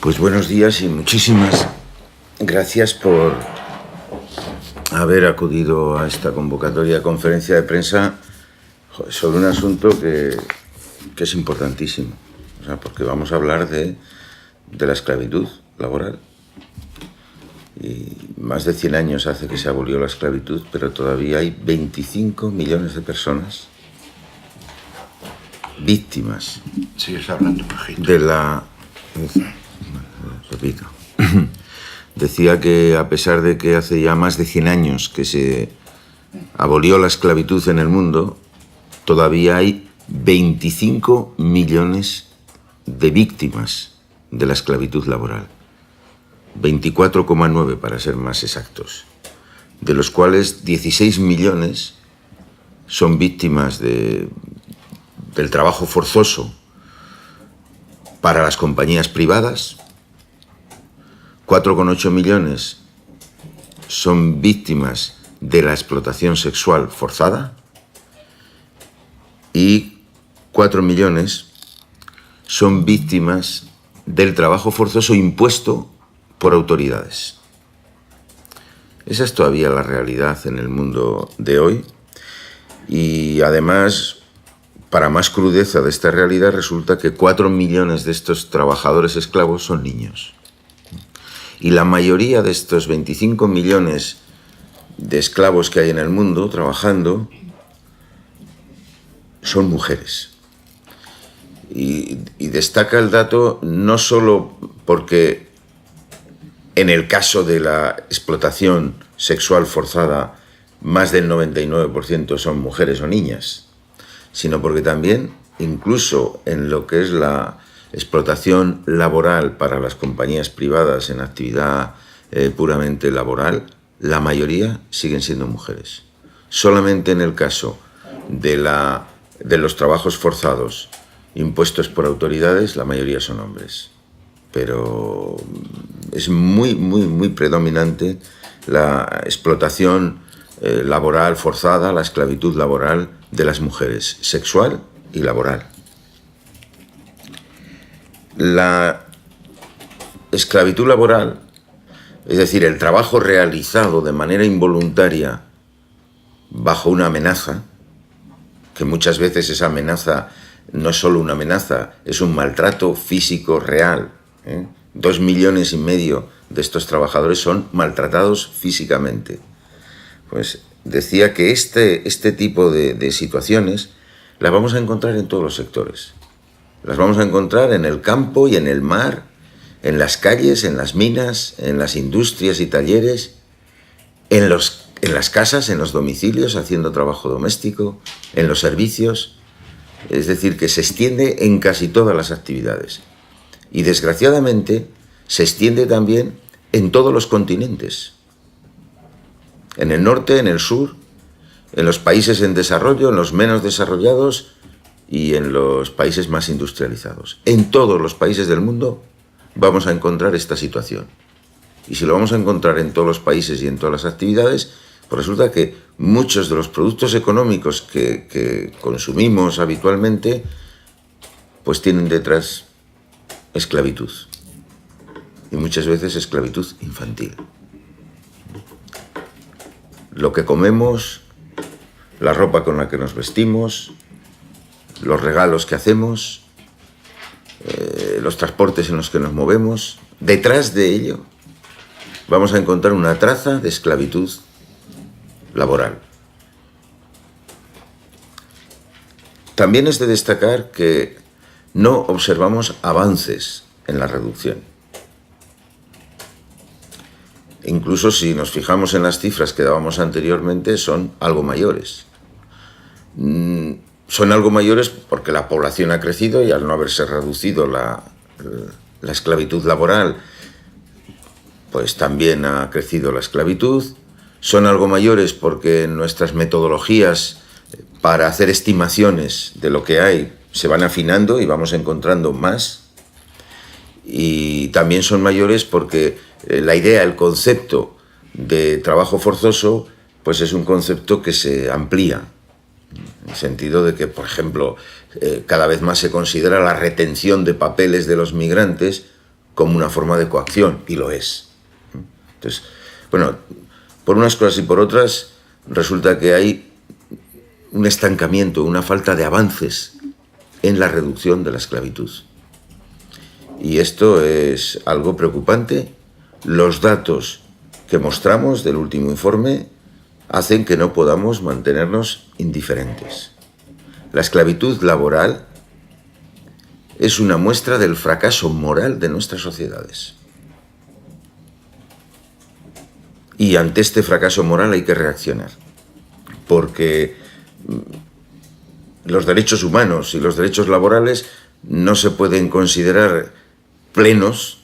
Pues buenos días y muchísimas gracias por haber acudido a esta convocatoria de conferencia de prensa sobre un asunto que es importantísimo. O sea, porque vamos a hablar de la esclavitud laboral. Y más de 100 años hace que se abolió la esclavitud, pero todavía hay 25 millones de personas víctimas de la... Repito. Decía que a pesar de que hace ya más de 100 años que se abolió la esclavitud en el mundo, todavía hay 25 millones de víctimas de la esclavitud laboral. 24,9 para ser más exactos, de los cuales 16 millones son víctimas del trabajo forzoso para las compañías privadas, 4,8 millones son víctimas de la explotación sexual forzada y 4 millones son víctimas del trabajo forzoso impuesto por autoridades. Esa es todavía la realidad en el mundo de hoy y además, para más crudeza de esta realidad, resulta que 4 millones de estos trabajadores esclavos son niños. Y la mayoría de estos 25 millones de esclavos que hay en el mundo trabajando son mujeres. Y destaca el dato no solo porque en el caso de la explotación sexual forzada más del 99% son mujeres o niñas, sino porque también, incluso en lo que es la explotación laboral para las compañías privadas en actividad puramente laboral, la mayoría siguen siendo mujeres. Solamente en el caso de los trabajos forzados impuestos por autoridades, la mayoría son hombres. Pero es muy predominante la explotación laboral forzada, la esclavitud laboral de las mujeres, sexual y laboral. La esclavitud laboral, es decir, el trabajo realizado de manera involuntaria bajo una amenaza, que muchas veces esa amenaza no es solo una amenaza, es un maltrato físico real. 2,5 millones de estos trabajadores son maltratados físicamente. Pues decía que este tipo de situaciones las vamos a encontrar en todos los sectores. Las vamos a encontrar en el campo y en el mar, en las calles, en las minas, en las industrias y talleres, en las casas, en los domicilios, haciendo trabajo doméstico, en los servicios. Es decir, que se extiende en casi todas las actividades. Y desgraciadamente se extiende también en todos los continentes. En el norte, en el sur, en los países en desarrollo, en los menos desarrollados y en los países más industrializados. En todos los países del mundo vamos a encontrar esta situación. Y si lo vamos a encontrar en todos los países y en todas las actividades, pues resulta que muchos de los productos económicos que consumimos habitualmente pues tienen detrás esclavitud. Y muchas veces esclavitud infantil. Lo que comemos, la ropa con la que nos vestimos, los regalos que hacemos, los transportes en los que nos movemos, detrás de ello vamos a encontrar una traza de esclavitud laboral. También es de destacar que no observamos avances en la reducción. Incluso si nos fijamos en las cifras que dábamos anteriormente, son algo mayores. Son algo mayores porque la población ha crecido y al no haberse reducido la esclavitud laboral, pues también ha crecido la esclavitud. Son algo mayores porque nuestras metodologías para hacer estimaciones de lo que hay se van afinando y vamos encontrando más. Y también son mayores porque la idea, el concepto de trabajo forzoso, pues es un concepto que se amplía. el sentido de que, por ejemplo, cada vez más se considera la retención de papeles de los migrantes como una forma de coacción, y lo es. Entonces, bueno, por unas cosas y por otras, resulta que hay un estancamiento, una falta de avances en la reducción de la esclavitud. Y esto es algo preocupante. Los datos que mostramos del último informe hacen que no podamos mantenernos indiferentes. La esclavitud laboral es una muestra del fracaso moral de nuestras sociedades. Y ante este fracaso moral hay que reaccionar, porque los derechos humanos y los derechos laborales no se pueden considerar plenos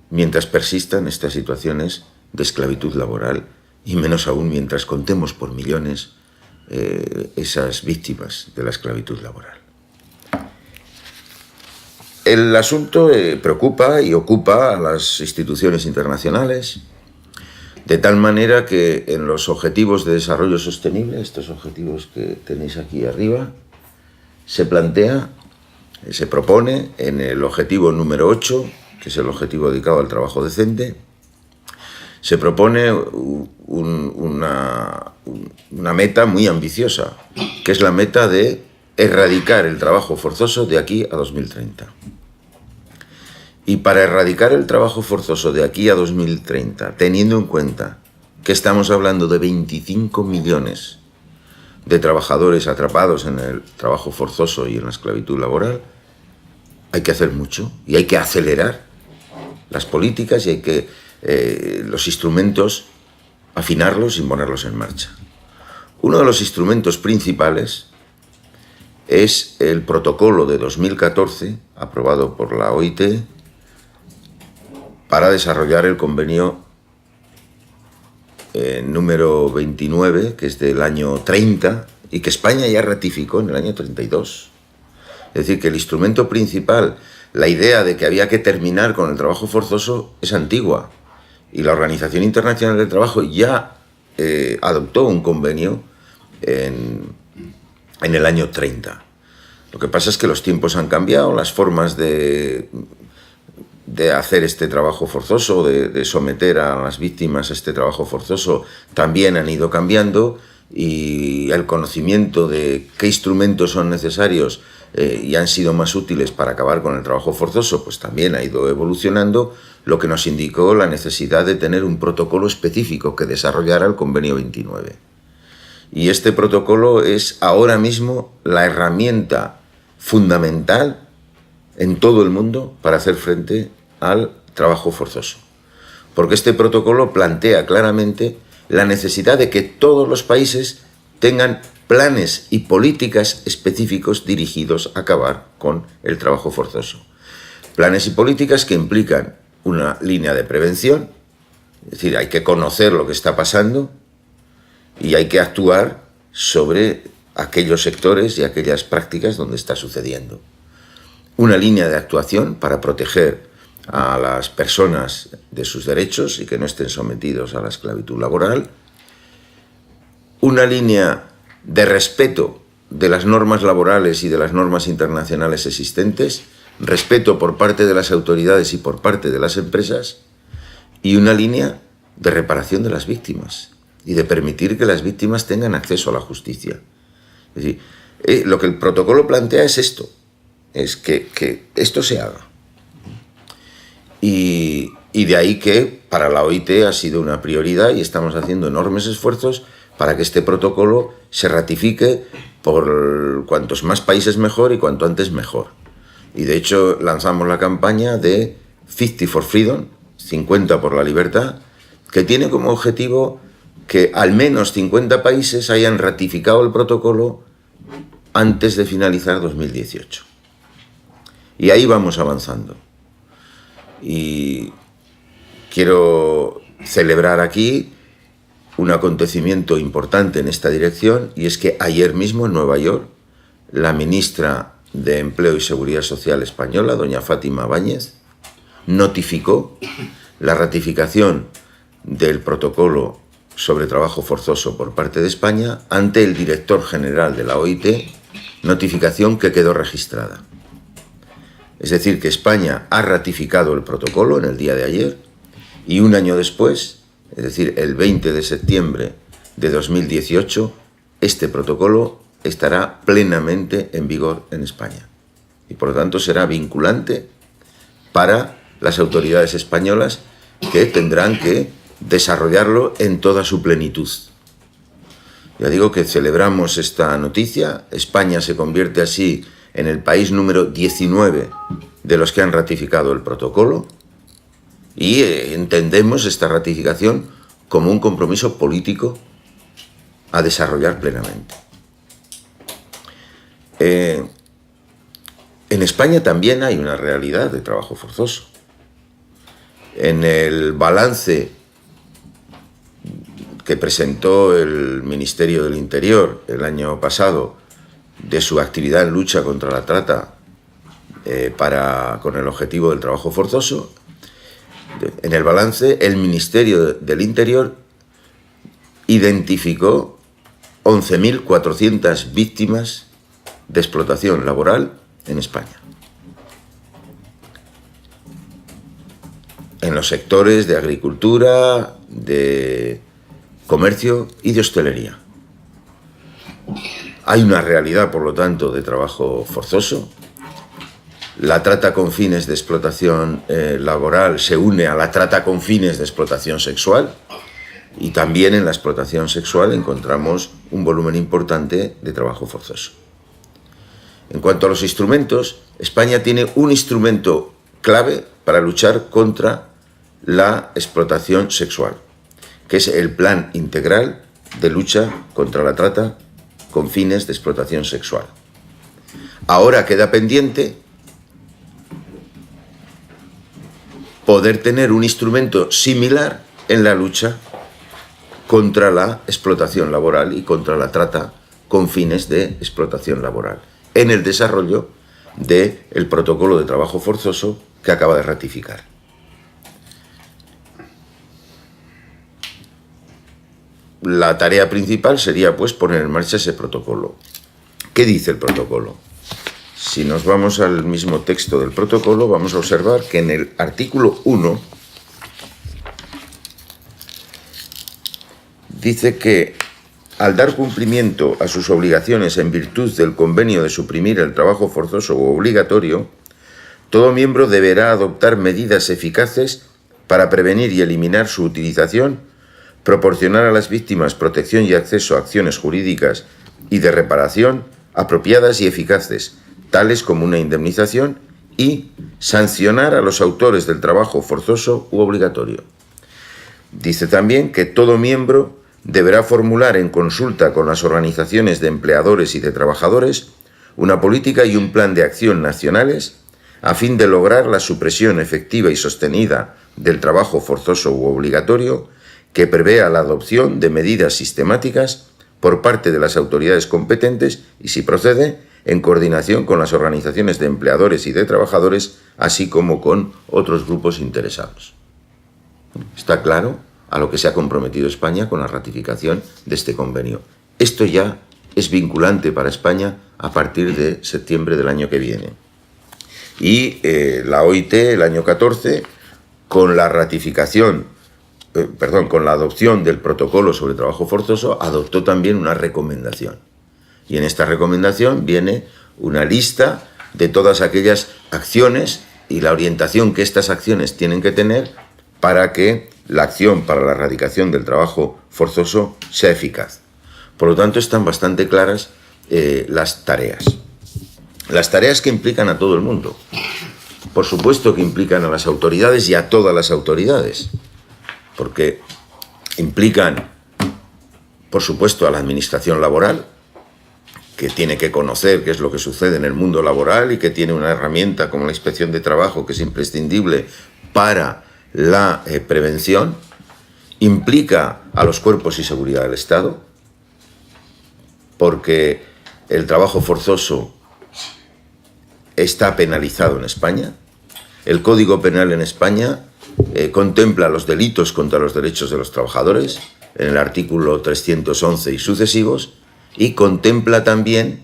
mientras persistan estas situaciones de esclavitud laboral, y menos aún mientras contemos por millones esas víctimas de la esclavitud laboral. El asunto preocupa y ocupa a las instituciones internacionales, de tal manera que en los objetivos de desarrollo sostenible, estos objetivos que tenéis aquí arriba, se plantea, se propone en el objetivo número 8, que es el objetivo dedicado al trabajo decente, se propone una meta muy ambiciosa, que es la meta de erradicar el trabajo forzoso de aquí a 2030. Y para erradicar el trabajo forzoso de aquí a 2030, teniendo en cuenta que estamos hablando de 25 millones de trabajadores atrapados en el trabajo forzoso y en la esclavitud laboral, hay que hacer mucho y hay que acelerar las políticas y hay que los instrumentos afinarlos y ponerlos en marcha. Uno de los instrumentos principales es el protocolo de 2014, aprobado por la OIT, para desarrollar el convenio número 29, que es del año 30, y que España ya ratificó en el año 32. Es decir, que el instrumento principal, la idea de que había que terminar con el trabajo forzoso, es antigua. Y la Organización Internacional del Trabajo ya adoptó un convenio en el año 30. Lo que pasa es que los tiempos han cambiado, las formas de hacer este trabajo forzoso, de someter a las víctimas a este trabajo forzoso, también han ido cambiando, y el conocimiento de qué instrumentos son necesarios y han sido más útiles para acabar con el trabajo forzoso, pues también ha ido evolucionando, lo que nos indicó la necesidad de tener un protocolo específico que desarrollara el convenio 29. Y este protocolo es ahora mismo la herramienta fundamental en todo el mundo para hacer frente al trabajo forzoso. Porque este protocolo plantea claramente la necesidad de que todos los países tengan planes y políticas específicos dirigidos a acabar con el trabajo forzoso. Planes y políticas que implican una línea de prevención, es decir, hay que conocer lo que está pasando y hay que actuar sobre aquellos sectores y aquellas prácticas donde está sucediendo. Una línea de actuación para proteger a las personas de sus derechos y que no estén sometidos a la esclavitud laboral. Una línea de respeto de las normas laborales y de las normas internacionales existentes, respeto por parte de las autoridades y por parte de las empresas, y una línea de reparación de las víctimas y de permitir que las víctimas tengan acceso a la justicia. Es decir, lo que el protocolo plantea es esto, es que esto se haga. Y de ahí que para la OIT ha sido una prioridad y estamos haciendo enormes esfuerzos para que este protocolo se ratifique por cuantos más países mejor y cuanto antes mejor. Y de hecho lanzamos la campaña de 50 for Freedom, 50 por la libertad, que tiene como objetivo que al menos 50 países hayan ratificado el protocolo antes de finalizar 2018. Y ahí vamos avanzando. Y quiero celebrar aquí un acontecimiento importante en esta dirección, y es que ayer mismo en Nueva York la ministra de Empleo y Seguridad Social española, doña Fátima Báñez, notificó la ratificación del protocolo sobre trabajo forzoso por parte de España ante el director general de la OIT, notificación que quedó registrada. Es decir, que España ha ratificado el protocolo en el día de ayer y un año después, es decir, el 20 de septiembre de 2018, este protocolo estará plenamente en vigor en España y por lo tanto será vinculante para las autoridades españolas, que tendrán que desarrollarlo en toda su plenitud. Ya digo que celebramos esta noticia. España se convierte así en el país número 19 de los que han ratificado el protocolo y entendemos esta ratificación como un compromiso político a desarrollar plenamente. En España también hay una realidad de trabajo forzoso. En el balance que presentó el Ministerio del Interior el año pasado de su actividad en lucha contra la trata con el objetivo del trabajo forzoso, en el balance el Ministerio del Interior identificó 11.400 víctimas de explotación laboral en España, en los sectores de agricultura, de comercio y de hostelería. Hay una realidad, por lo tanto, de trabajo forzoso. La trata con fines de explotación laboral se une a la trata con fines de explotación sexual, y también en la explotación sexual encontramos un volumen importante de trabajo forzoso. En cuanto a los instrumentos, España tiene un instrumento clave para luchar contra la explotación sexual, que es el Plan Integral de Lucha contra la Trata con fines de explotación sexual. Ahora queda pendiente poder tener un instrumento similar en la lucha contra la explotación laboral y contra la trata con fines de explotación laboral, en el desarrollo del protocolo de trabajo forzoso que acaba de ratificar. La tarea principal sería, pues, poner en marcha ese protocolo. ¿Qué dice el protocolo? Si nos vamos al mismo texto del protocolo, vamos a observar que en el artículo 1 dice que al dar cumplimiento a sus obligaciones en virtud del convenio de suprimir el trabajo forzoso u obligatorio, todo miembro deberá adoptar medidas eficaces para prevenir y eliminar su utilización, proporcionar a las víctimas protección y acceso a acciones jurídicas y de reparación apropiadas y eficaces, tales como una indemnización, y sancionar a los autores del trabajo forzoso u obligatorio. Dice también que todo miembro deberá formular en consulta con las organizaciones de empleadores y de trabajadores una política y un plan de acción nacionales a fin de lograr la supresión efectiva y sostenida del trabajo forzoso u obligatorio, que prevea la adopción de medidas sistemáticas por parte de las autoridades competentes y, si procede, en coordinación con las organizaciones de empleadores y de trabajadores, así como con otros grupos interesados. Está claro a lo que se ha comprometido España con la ratificación de este convenio. Esto ya es vinculante para España a partir de septiembre del año que viene. Y la OIT, el año 14, con la con la adopción del protocolo sobre trabajo forzoso, adoptó también una recomendación. Y en esta recomendación viene una lista de todas aquellas acciones y la orientación que estas acciones tienen que tener para que la acción para la erradicación del trabajo forzoso sea eficaz. Por lo tanto, están bastante claras las tareas. Las tareas que implican a todo el mundo. Por supuesto que implican a las autoridades y a todas las autoridades, porque implican, por supuesto, a la administración laboral, que tiene que conocer qué es lo que sucede en el mundo laboral y que tiene una herramienta como la Inspección de Trabajo que es imprescindible para la prevención. Implica a los cuerpos y seguridad del Estado, porque el trabajo forzoso está penalizado en España. El Código Penal en España contempla los delitos contra los derechos de los trabajadores en el artículo 311 y sucesivos, y contempla también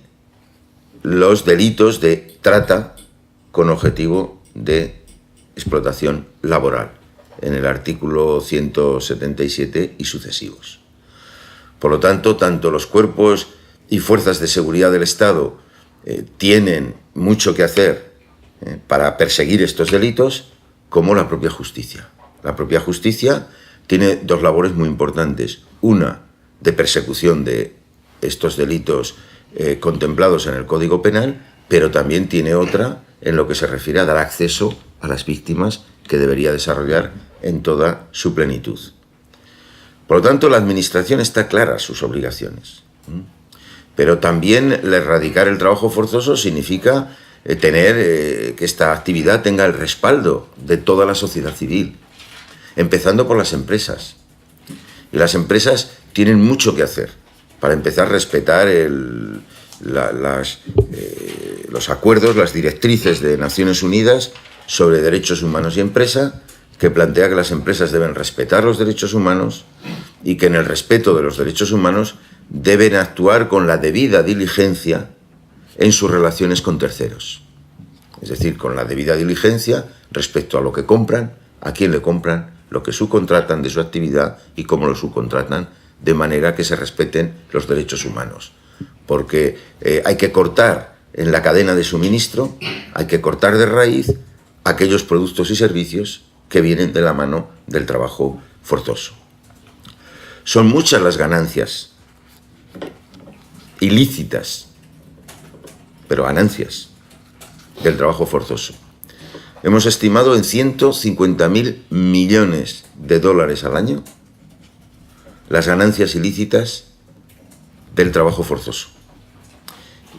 los delitos de trata con objetivo de explotación laboral, en el artículo 177 y sucesivos. Por lo tanto, tanto los cuerpos y fuerzas de seguridad del Estado tienen mucho que hacer para perseguir estos delitos, como la propia justicia. La propia justicia tiene dos labores muy importantes. Una, de persecución de estos delitos contemplados en el Código Penal, pero también tiene otra en lo que se refiere a dar acceso a las víctimas, que debería desarrollar en toda su plenitud. Por lo tanto, la Administración está clara sus obligaciones. Pero también el erradicar el trabajo forzoso significa tener que esta actividad tenga el respaldo de toda la sociedad civil, empezando por las empresas. Y las empresas tienen mucho que hacer para empezar a respetar los acuerdos, las directrices de Naciones Unidas sobre derechos humanos y empresa, que plantea que las empresas deben respetar los derechos humanos y que en el respeto de los derechos humanos deben actuar con la debida diligencia en sus relaciones con terceros. Es decir, con la debida diligencia respecto a lo que compran, a quién le compran, lo que subcontratan de su actividad y cómo lo subcontratan, de manera que se respeten los derechos humanos. Porque hay que cortar en la cadena de suministro, hay que cortar de raíz aquellos productos y servicios que vienen de la mano del trabajo forzoso. Son muchas las ganancias ilícitas, pero ganancias del trabajo forzoso. Hemos estimado en 150.000 millones de dólares al año las ganancias ilícitas del trabajo forzoso.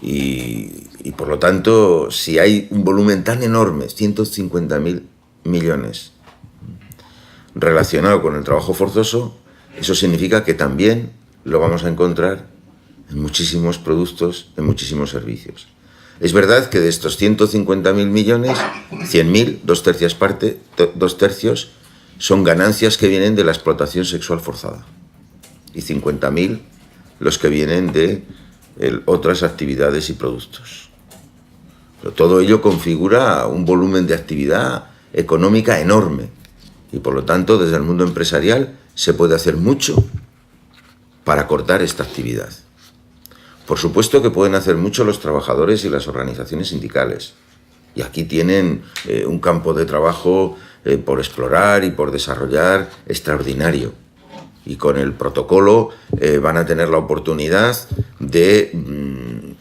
Y por lo tanto, si hay un volumen tan enorme, 150.000 millones, relacionado con el trabajo forzoso, eso significa que también lo vamos a encontrar en muchísimos productos, en muchísimos servicios. Es verdad que de estos 150.000 millones, 100.000, dos tercios, son ganancias que vienen de la explotación sexual forzada. Y 50.000 los que vienen de otras actividades y productos. Pero todo ello configura un volumen de actividad económica enorme. Y por lo tanto, desde el mundo empresarial se puede hacer mucho para cortar esta actividad. Por supuesto que pueden hacer mucho los trabajadores y las organizaciones sindicales. Y aquí tienen un campo de trabajo por explorar y por desarrollar extraordinario. Y con el protocolo van a tener la oportunidad de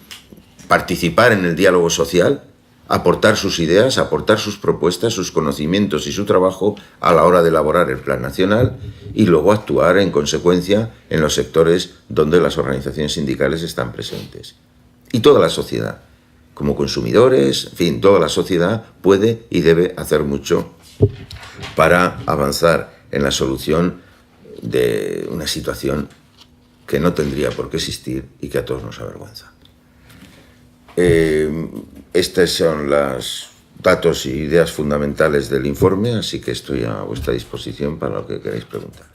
participar en el diálogo social, aportar sus ideas, aportar sus propuestas, sus conocimientos y su trabajo a la hora de elaborar el Plan Nacional y luego actuar en consecuencia en los sectores donde las organizaciones sindicales están presentes. Y toda la sociedad, como consumidores, en fin, toda la sociedad puede y debe hacer mucho para avanzar en la solución de una situación que no tendría por qué existir y que a todos nos avergüenza. Estos son los datos y ideas fundamentales del informe, así que estoy a vuestra disposición para lo que queráis preguntar.